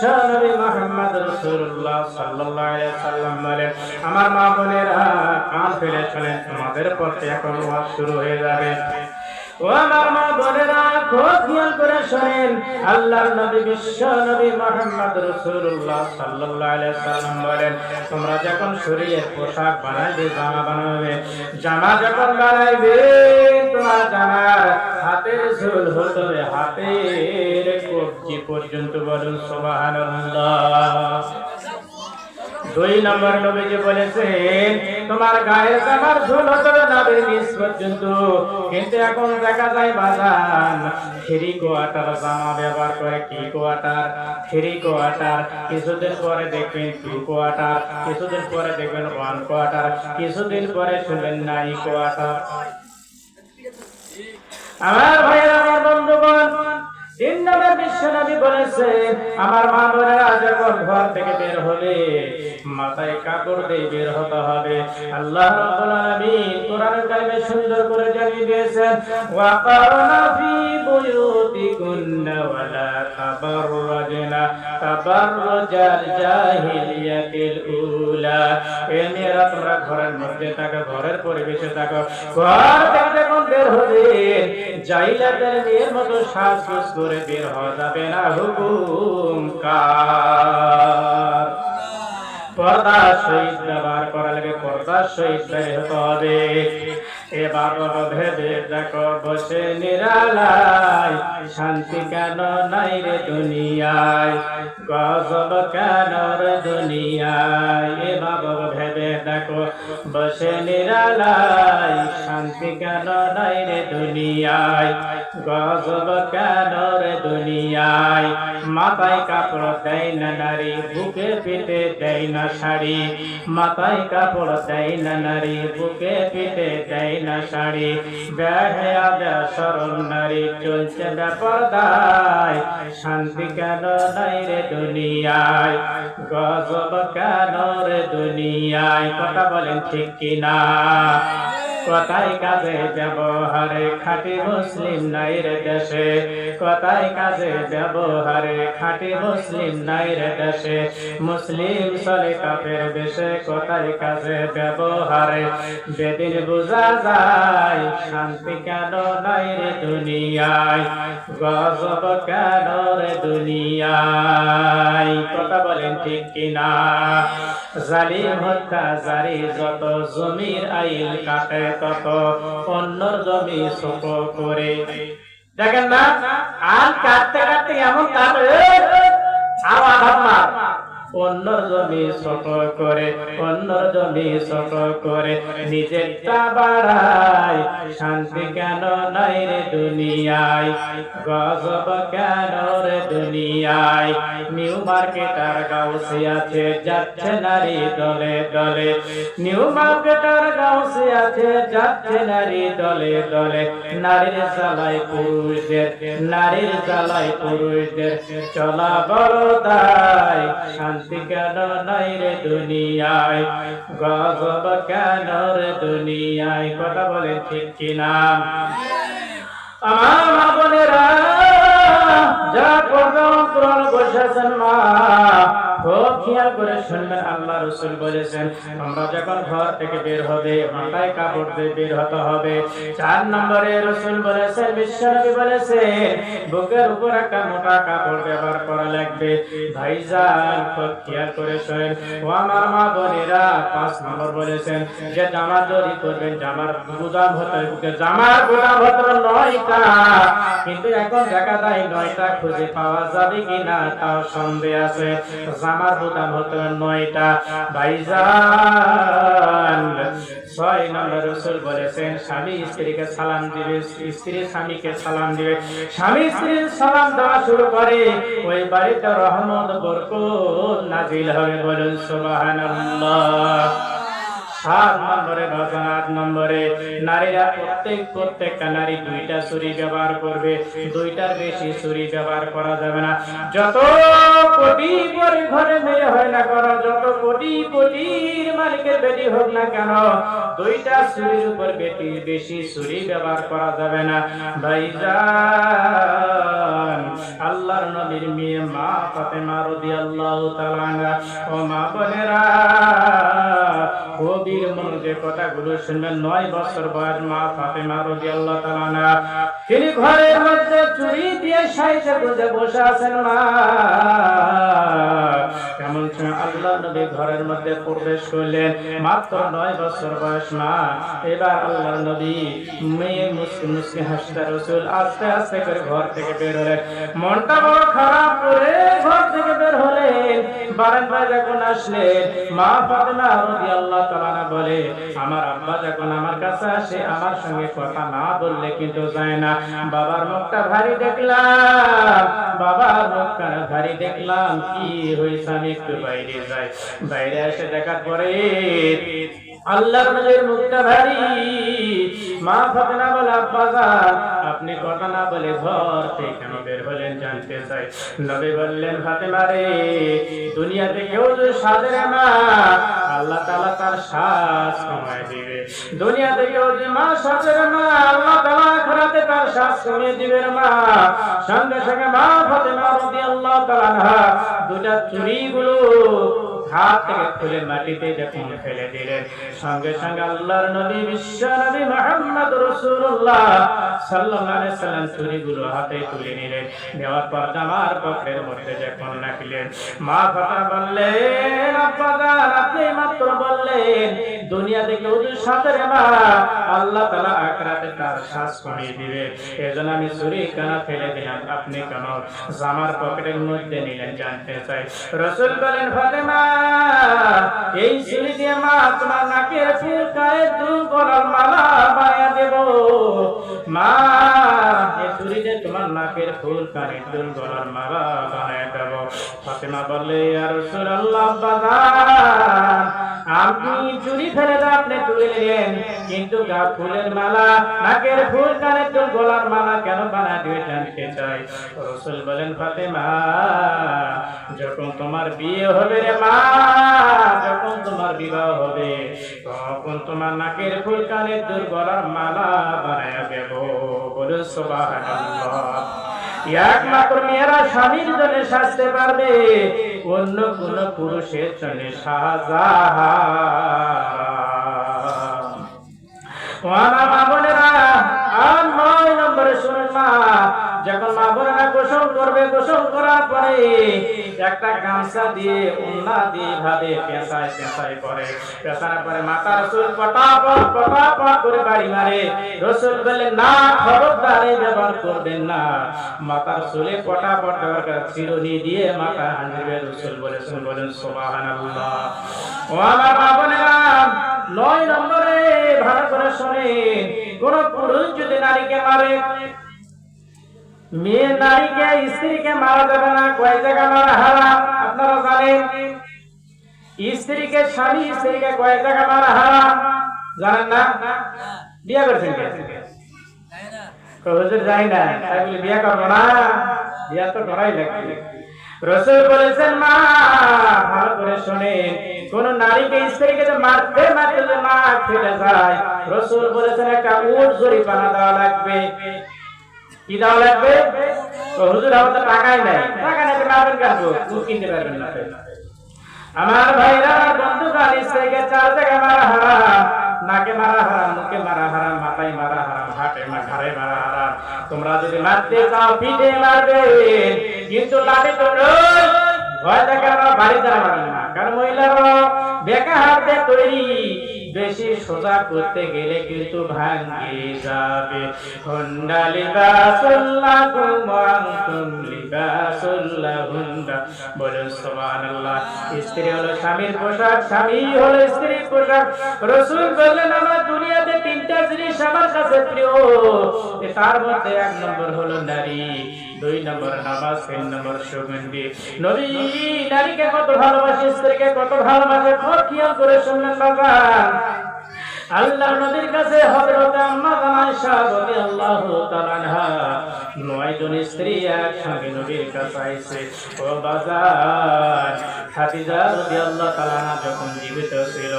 নবী মুহাম্মদ রাসূলুল্লাহ সাল্লাল্লাহু আলাইহি ওয়াসাল্লাম বলেন, আমার মা বোনেরা কান ফেলে শুনেন, তোমাদের পথে এখন ওয়াজ শুরু হয়ে যাবে। ও আমার মা বোনেরা খুব খেয়াল করে শুনেন, আল্লাহর নবী বিশ্ব নবী মুহাম্মদ রাসূলুল্লাহ সাল্লাল্লাহু আলাইহি ওয়াসাল্লাম বলেন, তোমরা যখন শরীরের পোশাক বানাইবে, জামা বানাবে, জামা যখন বানাইবে, তোমার জামার হাতের ঝুল হতে হবে হাতের কবজি পর্যন্ত। বলুন সুবহানাল্লাহ। 2 নম্বর নবীজি বলেছেন, তোমার গায়ের জামার ঝুল হতে হবে নাভির নিচ পর্যন্ত। কিন্তু এখন দেখা যায় বাজান থ্রি কোয়ার্টার জামা ব্যবহার করে। কি কোয়ার্টার? Three quarter. কিছুদিন পরে দেখবেন 2 কোয়ার্টার, কিছুদিন পরে দেখবেন 1 কোয়ার্টার, কিছুদিন পরে শুনবেন 9 কোয়ার্টার। আমার ভাইয়েরা, আমার বন্ধুগণ, 3 নম্বর বিশ্ব নবী বলেছেন, আমার মা বোনেরা যখন ঘর থেকে বের হবে, মাথায় কাপড় দিয়ে বের হতে হবে। আল্লাহ রাব্বুল আলামিন কোরআনুল কারীমে সুন্দর করে জানিয়ে দিয়েছেন, ওয়াকারনা ফি বুয়ুতিকুন্না ওয়ালা তাবাররাজনা তাবাররুজাল জাহিলিয়াতিল উলা। এ মেয়েরা, তোমরা ঘরের মধ্যে থাকো, ঘরের পরিবেশে থাকো। ঘর থেকে যখন বের হবে, জাহিলিয়াতের মেয়ের মতো সাজগোজ করে বের হওয়া যাবে না। হুকুম কার? পর্দার সহিত ব্যবহার করা লাগে, পর্দার সহিত বের হতে হবে। এবার ভেবে দেখো, বসে নিরালায় শান্তি কেন নাই রে দুনিয়ায়, গজব কেন রে দুনিয়ায়। এবার ভেবে দেখো, বসে নিরালায় শান্তি কেন নাই রে দুনিয়ায়, গজব কেন রে দুনিয়ায়। মাথায় কাপড় দেয় না নারী, বুকে পিঠে দেয় না শাড়ি। মাথায় কাপড় দেয় না নারী, বুকে পিঠে দেয় না শাড়ি। বেহায়া বেশরম নারী চলছে বেপরদায়, শান্তি কেন নাই রে দুনিয়ায়, গজব কেন রে দুনিয়ায়। কথা বলেন ঠিক কিনা? কথায় কাজে ব্যবহারে খাঁটি মুসলিম নাই রে দেশে, কথায় কাজে ব্যবহারে খাঁটি মুসলিম নাই রে দেশে। মুসলিম চলে কাফের বেশে, কথায় কাজে ব্যবহারে বেদিন বোঝা যায়, শান্তি কেন নাই রে দুনিয়ায়, গজব কেন রে দুনিয়ায়। কথা বলেন ঠিক কিনা? জালিম হত্যা জারি যত, জমির আইল কাটে তত, অন্যর জমি ছোট করে। দেখেন না, আল কাটতে কাটতে এমন কাটে, অন্যর জমি ছোট করে, অন্যর জমি ছোট করে নিজেরটা বাড়ায়, শান্তি কেন নাই রে দুনিয়ায়, গজব কেন রে দুনিয়ায়। নিউ মার্কেটার গাউসিয়াতে যাচ্ছে নারী দলে দলে, নিউ মার্কেটার গাউসিয়াতে যাচ্ছে নারী দলে দলে। নারীর জ্বালায় পুরুষদের, নারীর জ্বালায় পুরুষদের চলা বড় দায়, শান্তি কেন নাই রে দুনিয়ায়, গজব কেন রে দুনিয়ায়। কথা বলেন ঠিক কিনা? আমার মা বোনেরা যারা পর্দা অন্তরাল বসেছেন, মা খুব খেয়াল করে শুনবেন, আল্লাহ রাসূল বলেছেন, তোমরা যখন ঘর থেকে বের হবে, মাথায় কাপড় দিয়ে বের হতে হবে। 4 নম্বরে রাসূল বলেছেন, বিশ্বনবী বলেছেন, বুকের উপর একটা মোটা কাপড় ব্যবহার করা লাগবে। ভাইজান খুব খেয়াল করে শুনেন, ও আমার মা বোনেরা। 5 নম্বর বলেছেন যে জামা তৈরি করবেন, জামার গুদাম হতে হবে, জামার গুদাম হতে হবে 9টা। কিন্তু এখন দেখা যায় 9টা খুঁজে পাওয়া যাবে কিনা তাও সন্দেহ আছে। জামার গুদাম হতে হবে 9টা। ভাইজান 6 নম্বর রাসূল বলেছেন, স্বামী স্ত্রীকে সালাম দিবে, স্ত্রী স্বামীকে সালাম দিবে। স্বামী স্ত্রীর সালাম দেওয়া শুরু করে, ওই বাড়িতে রহমত বরকত নাজিল হবে। বলুন সুবহানাল্লাহ। 7 নম্বরে বাজান, 8 নম্বরে নারীরা প্রত্যেকটা নারী 2টা ছুরি ব্যবহার করবে, 2টার বেশি ছুরি ব্যবহার করা যাবে না। যত কোটি ঘরে মেয়ে হয় না করো, যত কোটি কোটির মালিকের বেটি হোক না কেন, দুইটা চুরির উপর বেশি চুরি ব্যবহার করা যাবে না। ভাইজান, আল্লাহর নবীর মেয়ে মা ফাতেমা রাদিয়াল্লাহু তাআলা আনহা, ও মা বোনেরা, গভীর মনোযোগে কথাগুলো শুনবেন। 9 বছর বয়স মা ফাতেমা রাদিয়াল্লাহু তাআলা আনহা, তিনি ঘরের মধ্যে চুরি দিয়ে সাইজে গুজে বসে আছেন। মা কেমন সময় আল্লাহ নবী ঘরের মধ্যে প্রবেশ করলেন, মাত্র 9 বছর বয়স মা। এবার আল্লাহ নবী মেয়ে মুসকি মুসকি হাসতে রাসূল আস্তে আস্তে করে ঘর থেকে বের হলেন। মনটা বড় খারাপ করে ঘর থেকে বের হলেন। বারান্দায় যখন আসলেন, মা ফাতেমা রাদিয়াল্লাহু তাআলা বলে, আমার আব্বা যখন আমার কাছে আসে আমার সঙ্গে কথা না বললে কিন্তু যায় না। বাবার মুখটা ভারী দেখলাম, বাবার মুখটা ভারী দেখলাম, কি হয়েছে আমি একটু বাইরে যাই। বাইরে এসে দেখার পরে আল্লাহর নবীর মুখটা ভারী। মা ফাতেমা বলে, আব্বা যান, আপনি কথা না বলে ঘর থেকে কেন বের হলেন জানতে চাই। নবী বললেন, ফাতেমা রে, দুনিয়াতে কেউ যদি সাজে না, আল্লাহ তাআলা তার শ্বাস কমায় দিবে। দুনিয়াতে কেউ যদি মা সাজে না, আল্লাহ তাআলা আখিরাতে তার শ্বাস কমিয়ে দিবেন। মা সঙ্গে সঙ্গে মা ফাতেমা রাদিয়াল্লাহু তাআলা আনহা দুটা চুড়িগুলো হাত থেকে খুলে মাটিতে যখন ফেলে দিলেন, সঙ্গে সঙ্গে আল্লাহর নবী বিশ্ব নবী মুহাম্মদ রাসূলুল্লাহ সাল্লাল্লাহু আলাইহি সাল্লাম চুড়িগুলো হাতে তুলে নিলেন। নেওয়ার পর জামার পকেটের মধ্যে যখন রাখলেন, মা ফাতেমা বললেন, আব্বা জান, আপনি মাত্র বললেন দুনিয়াতে কেউ যদি সাথে না, আল্লাহ তাআলা আখিরাতে তার শ্বাস কমিয়ে দিবে। এজন্য আমি চুড়ি কেন ফেলে দিলাম, আপনি কেন জামার পকেটের মধ্যে নিলেন জানতে চাই। রাসূল বলেন, ফাতেমা, এই চুড়ি দিয়ে মা তোমার নাকের ফুল, গায়ের দুল, গলার মালা বানিয়ে দেব। মা, এই চুড়ি দিয়ে তোমার নাকের ফুল, কানের দুল, গলার মালা বানিয়ে দেব। ফাতেমা বললে, ইয়া রাসূলুল্লাহ, বাজান, আপনি চুড়ি ফেলে দাও, আপনি তুলে নিলেন, কিন্তু গা ফুলের মালা, নাকের ফুল, কানের দুল, গলার মালা কেন বানিয়ে দিবে জানতে চাই। রাসূল বলেন, ফাতেমা, যখন তোমার বিয়ে হবে রে মা, যখন তোমার বিবাহ হবে, তখন তোমার নাকের ফুল, কানের দুল, গলার মালা বানায়া দেব। বলে সুবহানাল্লাহ। একমাত্র মেয়েরা স্বামীর জন্য সাজতে পারবে, অন্য কোন পুরুষের জন্য সাজা। মা বোনেরা, আর 9 নম্বরে শুনুন মা, যখন মা বোনেরা গোসল করবে, গোসল করার পরে একটা গামছা দিয়ে ওন্না দিয়ে ভাবে পেঁচায় পেঁচায় করে, পেঁচানোর পরে মাথার চুল পটাপট করে বাড়ি মারে। রাসূল বললেন, না, খবরদার এই ব্যবহার করবেন না। মাথার চুলে পটাপট চিরুনি দিয়ে মাথা হাঁচবে। রাসূল বলেন, সুবহানাল্লাহ। ও আমার মা বোনেরা, 9 নম্বরে ভালো করে শুনেন, কোন পুরুষ যদি নারীকে মারে, মেয়ে নারীকে স্ত্রীকে মারা যাবে না। কয় জায়গা মারা হারাম আপনারা জানেন? স্ত্রীকে স্বামী, স্ত্রীকে কয় জায়গা মারা হারাম জানেন না? বিয়ে করছেন কে? হুজুর যাই না, তাই বলে বিয়ে করবো না? বিয়ে তো করাই লাগবে। রাসূল বলেছেন, মা ভালো করে শুনেন, কোন নারীকে স্ত্রীকে যে মারতে যে না ফেলে যায়, রাসূল বলেছেন একটা উট জরিমানা দেওয়া লাগবে। কি দেওয়া লাগবে? হুজুর আমাদের টাকাই নাই, টাকা নেই মারবেন কেন? উট কিনতে পারবেন না। আমার ভাইরা, বন্ধুগণ, স্ত্রীকে 4 জায়গায় মারা হারাম। নাকে মারা হারাম, মুখে মারা হারাম, মাথায় মারা হারাম, হাতে ঘাড়ে মারা হারাম। তোমরা যদি মারতে চাও পিঠে মারবে, কিন্তু লাঠি তো নয়। ভয় দেখে আমরা বাড়ি যারা মারেন না, কারণ মহিলারা বেকা হাতে তৈরি, বেশি সোজা করতে গেলে কিন্তু ভাঙে যাবে। হুন্ডা লিবাসুল্লাহুম ওয়া আনতুম লিবাসুল্লাহুন্না। বলেন সুবহানাল্লাহ। স্ত্রী হলো স্বামীর পোশাক, স্বামী হলো স্ত্রীর পোশাক। রাসূল বললেন, আমার দুনিয়াতে 3টা জিনিস আমার কাছে প্রিয়, তার মধ্যে 1 নম্বর হলো নারী, 2 নম্বর নামাজ, 3 নম্বর সুগন্ধি। নবী নারীকে কত ভালোবাসে, স্ত্রীকে কত ভালোবাসে, খেয়াল করে শুনলেন বাজান। আল্লাহর নবীর কাছে হযরত আম্মা আয়েশা রাদিয়াল্লাহু তাআলা আনহা 9 জন স্ত্রী একসঙ্গে নবীর কাছে আইছে। ও বাজার, খাদিজা রাদিয়াল্লাহু তাআলা আনহা যখন জীবিত ছিল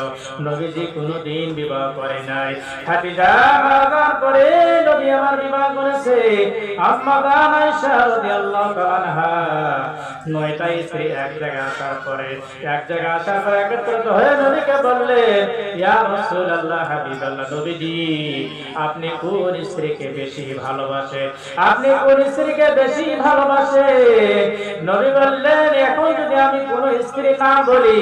নবীজি কোনোদিন বিবাহ করে নাই। খাদিজা মারা যাওয়ার পরে নবী আমার বিবাহ করেছে। আম্মা জান আয়েশা রাদিয়াল্লাহু তাআলা আনহা 9টা স্ত্রী এক জায়গায় আসার পরে একত্রিত হয়ে নবীকে বললেন, ইয়া রাসূলুল্লাহ, হাবিবাল্লাহ, নবীজি আপনি কোন স্ত্রীকে বেশি ভালোবাসেন? আপনি কোন স্ত্রীকে বেশি ভালোবাসেন? নবী বললেন, এখন যদি আমি কোন স্ত্রী না বলি